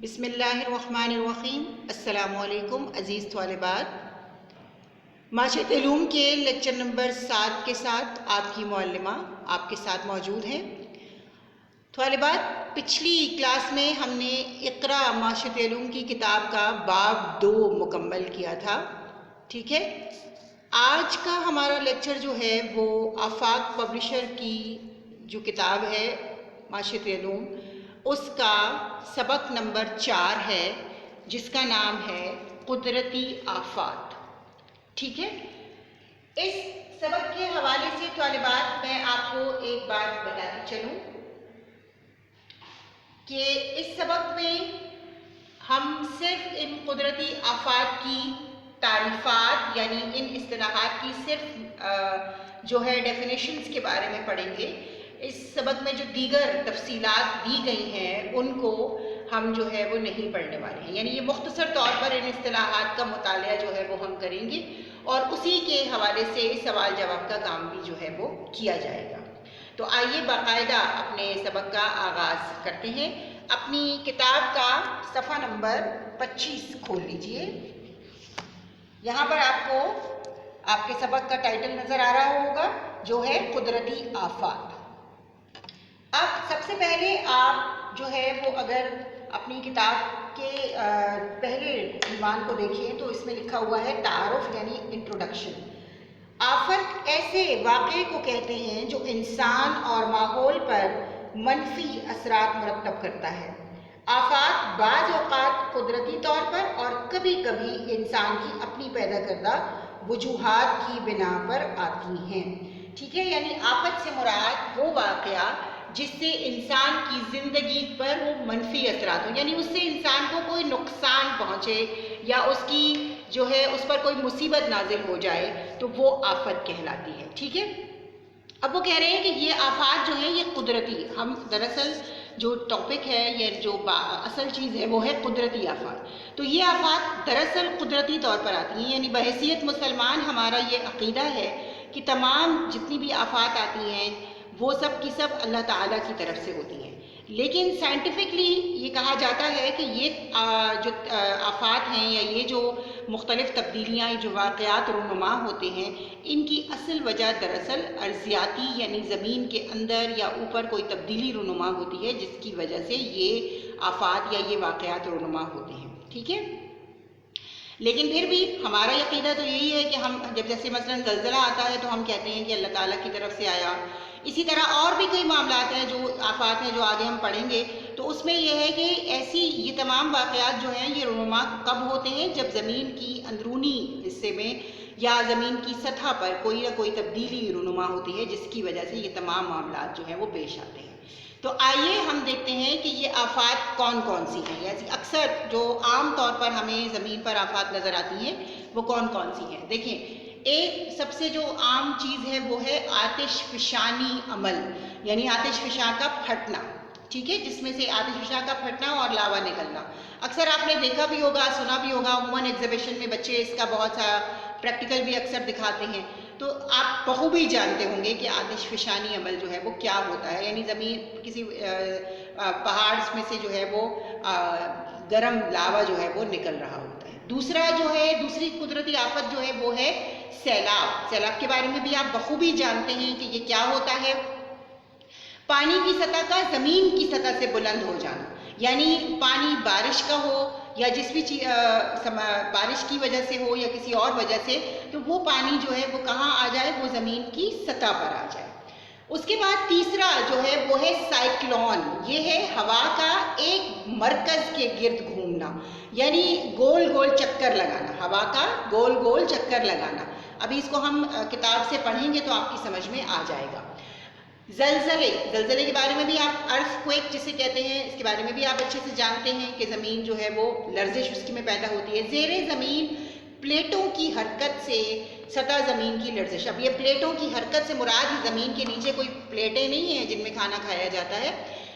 بسم اللہ الرحمن الرحیم۔ السلام علیکم عزیز طالبات، معاشرت علوم کے لیکچر نمبر 7 کے ساتھ آپ کی معلمہ آپ کے ساتھ موجود ہیں۔ طالبات، پچھلی کلاس میں ہم نے اقرا معاشرت علوم کی کتاب کا باب 2 مکمل کیا تھا، ٹھیک ہے۔ آج کا ہمارا لیکچر جو ہے وہ آفاق پبلشر کی جو کتاب ہے معاشرت علوم، اس کا سبق نمبر 4 ہے، جس کا نام ہے قدرتی آفات، ٹھیک ہے۔ اس سبق کے حوالے سے طالبات میں آپ کو ایک بات بتاتی چلوں کہ اس سبق میں ہم صرف ان قدرتی آفات کی تعریفات یعنی ان اصطلاحات کی صرف جو ہے ڈیفینیشنز کے بارے میں پڑھیں گے۔ اس سبق میں جو دیگر تفصیلات دی گئی ہیں ان کو ہم جو ہے وہ نہیں پڑھنے والے ہیں، یعنی یہ مختصر طور پر ان اصطلاحات کا مطالعہ جو ہے وہ ہم کریں گے اور اسی کے حوالے سے سوال جواب کا کام بھی جو ہے وہ کیا جائے گا۔ تو آئیے باقاعدہ اپنے سبق کا آغاز کرتے ہیں۔ اپنی کتاب کا صفحہ نمبر 25 کھول لیجئے۔ یہاں پر آپ کو آپ کے سبق کا ٹائٹل نظر آ رہا ہوگا جو ہے قدرتی آفات۔ اب سب سے پہلے آپ جو ہے وہ اگر اپنی کتاب کے پہلے عنوان کو دیکھیں تو اس میں لکھا ہوا ہے تعارف یعنی انٹروڈکشن۔ آفت ایسے واقعے کو کہتے ہیں جو انسان اور ماحول پر منفی اثرات مرتب کرتا ہے۔ آفات بعض اوقات قدرتی طور پر اور کبھی کبھی انسان کی اپنی پیدا کردہ وجوہات کی بنا پر آتی ہیں، ٹھیک ہے۔ یعنی آفت سے مراد وہ واقعہ جس سے انسان کی زندگی پر وہ منفی اثرات ہوں، یعنی اس سے انسان کو کوئی نقصان پہنچے یا اس کی جو ہے اس پر کوئی مصیبت نازل ہو جائے تو وہ آفت کہلاتی ہے، ٹھیک ہے۔ اب وہ کہہ رہے ہیں کہ یہ آفات جو ہیں یہ قدرتی، ہم دراصل جو ٹاپک ہے یا جو اصل چیز ہے وہ ہے قدرتی آفات۔ تو یہ آفات دراصل قدرتی طور پر آتی ہیں، یعنی بحیثیت مسلمان ہمارا یہ عقیدہ ہے کہ تمام جتنی بھی آفات آتی ہیں وہ سب کی سب اللہ تعالیٰ کی طرف سے ہوتی ہیں، لیکن سائنٹیفکلی یہ کہا جاتا ہے کہ یہ جو آفات ہیں یا یہ جو مختلف تبدیلیاں جو واقعات رونما ہوتے ہیں ان کی اصل وجہ دراصل ارضیاتی یعنی زمین کے اندر یا اوپر کوئی تبدیلی رونما ہوتی ہے جس کی وجہ سے یہ آفات یا یہ واقعات رونما ہوتے ہیں، ٹھیک ہے۔ لیکن پھر بھی ہمارا عقیدہ تو یہی ہے کہ ہم جب جیسے مثلاً زلزلہ آتا ہے تو ہم کہتے ہیں کہ اللہ تعالیٰ کی طرف سے آیا۔ اسی طرح اور بھی کئی معاملات ہیں جو آفات ہیں جو آگے ہم پڑھیں گے، تو اس میں یہ ہے کہ ایسی یہ تمام واقعات جو ہیں یہ رونما کب ہوتے ہیں جب زمین کی اندرونی حصے میں یا زمین کی سطح پر کوئی نہ کوئی تبدیلی رونما ہوتی ہے جس کی وجہ سے یہ تمام معاملات جو ہیں وہ پیش آتے ہیں۔ تو آئیے ہم دیکھتے ہیں کہ یہ آفات کون کون سی ہیں، یعنی اکثر جو عام طور پر ہمیں زمین پر آفات نظر آتی ہیں وہ کون کون سی ہیں۔ دیکھیں، ایک سب سے جو عام چیز ہے وہ ہے آتش فشانی عمل، یعنی آتش فشاں کا پھٹنا، ٹھیک ہے، جس میں سے آتش فشاں کا پھٹنا اور لاوا نکلنا۔ اکثر آپ نے دیکھا بھی ہوگا، سنا بھی ہوگا، عموماً ایگزیبیشن میں بچے اس کا بہت سا پریکٹیکل بھی اکثر دکھاتے ہیں، تو آپ بخوبی جانتے ہوں گے کہ آتش فشانی عمل جو ہے وہ کیا ہوتا ہے۔ یعنی زمین کسی پہاڑ میں سے جو ہے وہ گرم لاوا جو ہے وہ نکل رہا ہوتا ہے۔ دوسرا جو ہے دوسری قدرتی آفت جو ہے وہ ہے سیلاب۔ سیلاب کے بارے میں بھی آپ بخوبی جانتے ہیں کہ یہ کیا ہوتا ہے، پانی کی سطح کا زمین کی سطح سے بلند ہو جانا، یعنی پانی بارش کا ہو یا جس بھی بارش کی وجہ سے ہو یا کسی اور وجہ سے، تو وہ پانی جو ہے وہ کہاں آ جائے، وہ زمین کی سطح پر آ جائے۔ اس کے بعد تیسرا جو ہے وہ ہے سائیکلون، یہ ہے ہوا کا ایک مرکز کے گرد گھومنا، یعنی گول گول چکر لگانا، ہوا کا گول گول چکر لگانا۔ ابھی اس کو ہم کتاب سے پڑھیں گے تو آپ کی سمجھ میں آ جائے گا۔ زلزلے کے بارے میں بھی آپ ارتھ کویک جسے کہتے ہیں اس کے بارے میں بھی آپ اچھے سے جانتے ہیں کہ زمین جو ہے وہ لرزش اس کی میں پیدا ہوتی ہے۔ زیر زمین پلیٹوں کی حرکت سے سطح زمین کی لرزش۔ اب یہ پلیٹوں کی حرکت سے مراد ہی زمین کے نیچے کوئی پلیٹیں نہیں ہیں جن میں کھانا کھایا جاتا ہے،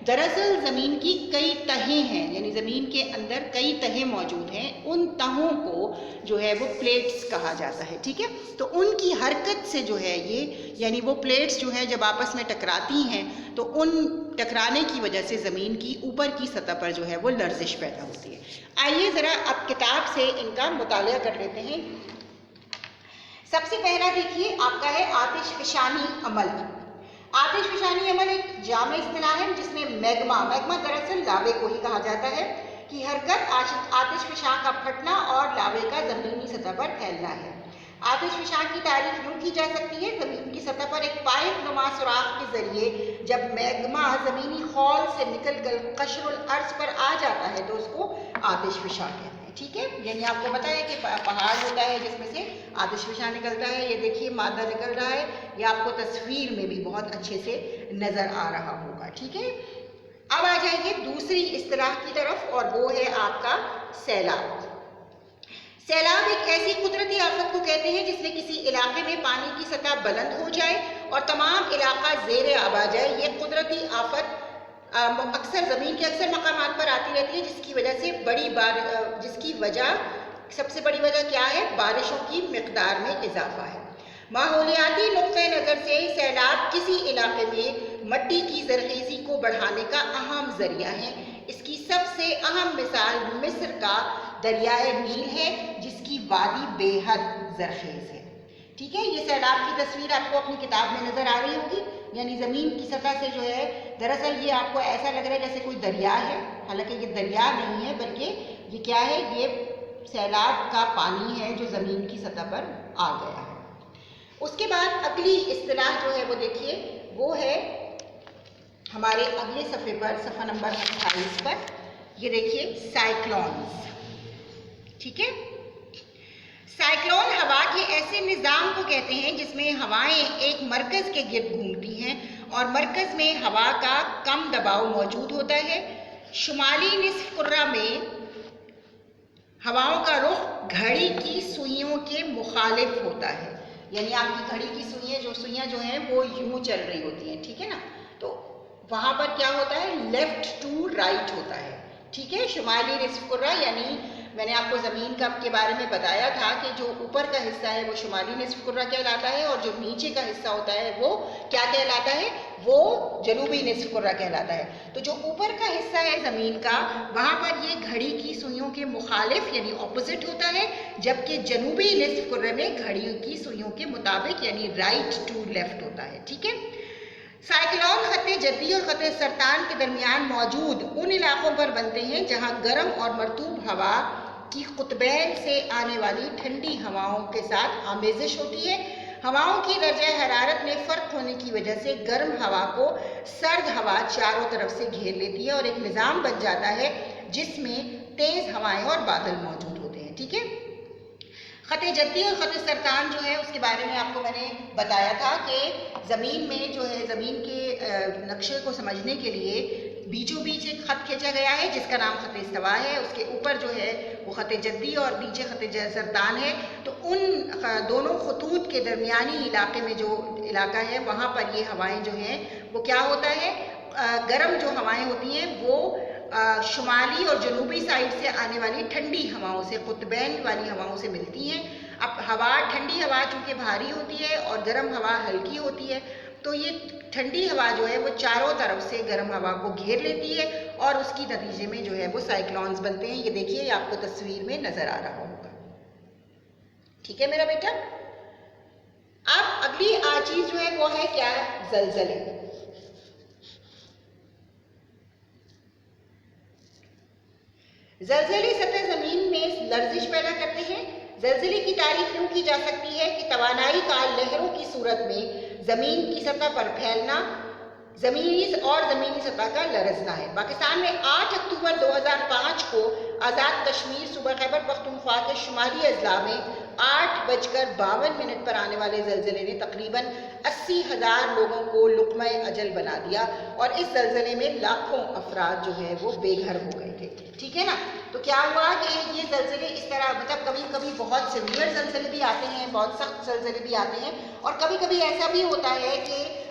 دراصل زمین کی کئی تہیں ہیں، یعنی زمین کے اندر کئی تہیں موجود ہیں، ان تہوں کو جو ہے وہ پلیٹس کہا جاتا ہے، ٹھیک ہے؟ تو ان کی حرکت سے جو ہے یہ، یعنی وہ پلیٹس جو ہے جب آپس میں ٹکراتی ہیں تو ان ٹکرانے کی وجہ سے زمین کی اوپر کی سطح پر جو ہے وہ لرزش پیدا ہوتی ہے۔ آئیے ذرا اب کتاب سے ان کا مطالعہ کر لیتے ہیں۔ سب سے پہلا دیکھیے آپ کا ہے آتش فشانی عمل۔ آتش فشانی عمل ایک جامع اصطلاح ہے جس میں میگما دراصل لاوے کو ہی کہا جاتا ہے کی حرکت آتش فشاں کا پھٹنا اور لاوے کا زمینی سطح پر پھیلنا ہے۔ آتش فشاں کی تعریف یوں کی جا سکتی ہے، زمین کی سطح پر ایک پائپ نما سوراخ کے ذریعے جب میگما زمینی خول سے نکل کر قشر الارض پر آ جاتا ہے تو اس کو آتش فشاں کہتے ہیں، ٹھیک ہے؟ یعنی آپ کو پتا ہے کہ پہاڑ ہوتا ہے جس میں سے آتش فشاں نکلتا ہے، یہ دیکھیے مادہ نکل رہا ہے، یہ آپ کو تصویر میں بھی بہت اچھے سے نظر آ رہا ہوگا، ٹھیک ہے؟ اب آ جائیے دوسری اصطلاح کی طرف اور وہ ہے آپ کا سیلاب۔ سیلاب ایک ایسی قدرتی آفت کو کہتے ہیں جس میں کسی علاقے میں پانی کی سطح بلند ہو جائے اور تمام علاقہ زیر آب آ جائے۔ یہ قدرتی آفت اکثر زمین کے اکثر مقامات پر آتی رہتی ہے جس کی وجہ سب سے بڑی وجہ کیا ہے؟ بارشوں کی مقدار میں اضافہ ہے۔ ماحولیاتی نقطۂ نظر سے سیلاب کسی علاقے میں مٹی کی زرخیزی کو بڑھانے کا اہم ذریعہ ہے۔ اس کی سب سے اہم مثال مصر کا دریائے نیل ہے جس کی وادی بے حد زرخیز ہے، ٹھیک ہے؟ یہ سیلاب کی تصویر آپ کو اپنی کتاب میں نظر آ رہی ہوگی، یعنی زمین کی سطح سے جو ہے دراصل یہ آپ کو ایسا لگ رہا ہے جیسے کوئی دریا ہے، حالانکہ یہ دریا نہیں ہے بلکہ یہ کیا ہے؟ یہ سیلاب کا پانی ہے جو زمین کی سطح پر آ گیا ہے۔ اس کے بعد اگلی اصطلاح جو ہے وہ دیکھیے وہ ہے ہمارے اگلے صفحے پر، صفحہ نمبر 28 پر، یہ دیکھیے سائیکلونز، ٹھیک ہے؟ سائیکلون ہوا کے ایسے نظام کو کہتے ہیں جس میں ہوائیں ایک مرکز کے گرد گھومتی ہیں اور مرکز میں ہوا کا کم دباؤ موجود ہوتا ہے۔ شمالی نصف کرہ میں ہواؤں کا رخ گھڑی کی سوئیوں کے مخالف ہوتا ہے، یعنی آپ کی گھڑی کی سوئیاں جو ہیں وہ یوں چل رہی ہوتی ہیں، ٹھیک ہے نا؟ تو وہاں پر کیا ہوتا ہے؟ لیفٹ ٹو رائٹ ہوتا ہے، ٹھیک ہے؟ شمالی نصف کرہ یعنی میں نے آپ کو زمین کے بارے میں بتایا تھا کہ جو اوپر کا حصہ ہے وہ شمالی نصف کرہ کہلاتا ہے اور جو نیچے کا حصہ ہوتا ہے وہ کیا کہلاتا ہے؟ وہ جنوبی نصف کرہ کہلاتا ہے۔ تو جو اوپر کا حصہ ہے زمین کا وہاں پر یہ گھڑی کی سوئیوں کے مخالف یعنی اپوزٹ ہوتا ہے، جبکہ جنوبی نصف کرہ میں گھڑی کی سوئیوں کے مطابق یعنی رائٹ ٹو لیفٹ ہوتا ہے، ٹھیک ہے؟ سائیکلون خط جدی اور خط سرطان کے درمیان موجود ان علاقوں پر بنتے ہیں جہاں گرم اور مرطوب ہوا کی قطبین سے آنے والی ٹھنڈی ہواؤں کے ساتھ آمیزش ہوتی ہے۔ ہواؤں کی درجہ حرارت میں فرق ہونے کی وجہ سے گرم ہوا کو سرد ہوا چاروں طرف سے گھیر لیتی ہے اور ایک نظام بن جاتا ہے جس میں تیز ہوائیں اور بادل موجود ہوتے ہیں، ٹھیک ہے؟ خط جدی اور خط سرطان جو ہے اس کے بارے میں آپ کو میں نے بتایا تھا کہ زمین میں جو ہے زمین کے نقشے کو سمجھنے کے لیے بیچوں بیچ ایک خط کھینچا گیا ہے جس کا نام خط استوا ہے، اس کے اوپر جو ہے وہ خط جدی اور نیچے خط سرطان ہے۔ تو ان دونوں خطوط کے درمیانی علاقے میں جو علاقہ ہے وہاں پر یہ ہوائیں جو ہیں وہ کیا ہوتا ہے؟ گرم جو ہوائیں ہوتی ہیں وہ شمالی اور جنوبی سائڈ سے آنے والی ٹھنڈی ہواؤں سے، قطبین والی ہواؤں سے ملتی ہیں۔ اب ٹھنڈی ہوا چونکہ بھاری ہوتی ہے اور گرم ہوا ہلکی ہوتی ہے تو یہ ٹھنڈی ہوا جو ہے وہ چاروں طرف سے گرم ہوا کو گھیر لیتی ہے اور اس کی نتیجے میں جو ہے وہ سائیکلونز بنتے ہیں۔ یہ دیکھیے یہ آپ کو تصویر میں نظر آ رہا ہوگا، ٹھیک ہے میرا بیٹا؟ اب اگلی چیز جو ہے وہ ہے کیا؟ زلزلے۔ زلزلے سطح زمین میں لرزش پیدا کرتے ہیں۔ زلزلے کی تعریف یوں کی جا سکتی ہے کہ توانائی کا لہروں کی صورت میں زمین کی سطح پر پھیلنا، زمینی سطح کا لرزنا ہے۔ پاکستان میں 8 اکتوبر 2005 کو آزاد کشمیر صوبہ خیبر پختونخوا کے شمالی اضلاع میں 8:52 پر آنے والے زلزلے نے تقریباً 80,000 لوگوں کو لقمہ اجل بنا دیا اور اس زلزلے میں لاکھوں افراد جو ہے وہ بے گھر ہو گئے تھے، ٹھیک ہے نا؟ تو کیا ہوا کہ یہ زلزلے اس طرح مطلب کبھی کبھی بہت سیویئر زلزلے بھی آتے ہیں، بہت سخت زلزلے بھی آتے ہیں اور کبھی کبھی ایسا بھی ہوتا ہے کہ